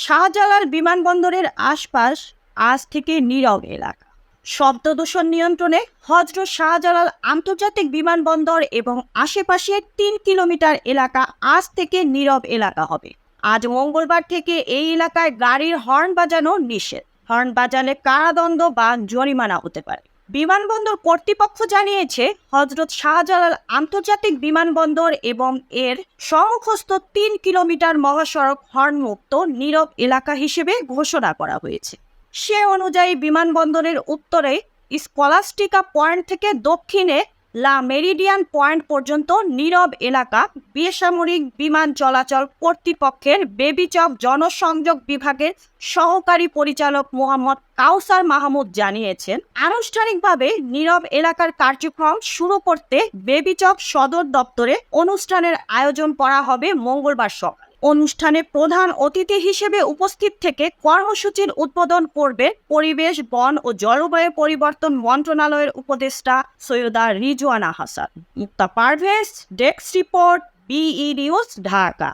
শাহজালাল বিমানবন্দরের আশপাশ আজ থেকে নীরব এলাকা। শব্দ দূষণ নিয়ন্ত্রণে হজরত শাহজালাল আন্তর্জাতিক বিমানবন্দর এবং আশেপাশের ৩ কিলোমিটার এলাকা আজ থেকে নীরব এলাকা হবে। আজ মঙ্গলবার থেকে এই এলাকায় গাড়ির হর্ন বাজানো নিষেধ। হর্ন বাজালে কারাদণ্ড বা জরিমানা হতে পারে। বিমানবন্দর কর্তৃপক্ষ জানিয়েছে, হজরত শাহজালাল আন্তর্জাতিক বিমানবন্দর এবং এর সম্মুখস্থ ৩ কিলোমিটার মহাসড়ক হর্নমুক্ত নীরব এলাকা হিসেবে ঘোষণা করা হয়েছে। সে অনুযায়ী বিমানবন্দরের উত্তরে স্কলাস্টিকা পয়েন্ট থেকে দক্ষিণে লা মেরিডিয়ান পয়েন্ট পর্যন্ত নীরব এলাকা। বেসামরিক বিমান চলাচল কর্তৃপক্ষের বেবিচক জনসংযোগ বিভাগের সহকারী পরিচালক মোহাম্মদ কাউসার মাহমুদ জানিয়েছেন, আনুষ্ঠানিকভাবে নীরব এলাকার কার্যক্রম শুরু করতে বেবিচক সদর দপ্তরে অনুষ্ঠানের আয়োজন করা হবে মঙ্গলবার সকালে। অনুষ্ঠানে প্রধান অতিথি হিসেবে উপস্থিত থেকে কর্মসূচির উদ্বোধন করবে পরিবেশ, বন ও জলবায়ু পরিবর্তন মন্ত্রণালয়ের উপদেষ্টা Syeda Rizwana Hasan. Mukta Parvez, desk report, BE news, Dhaka.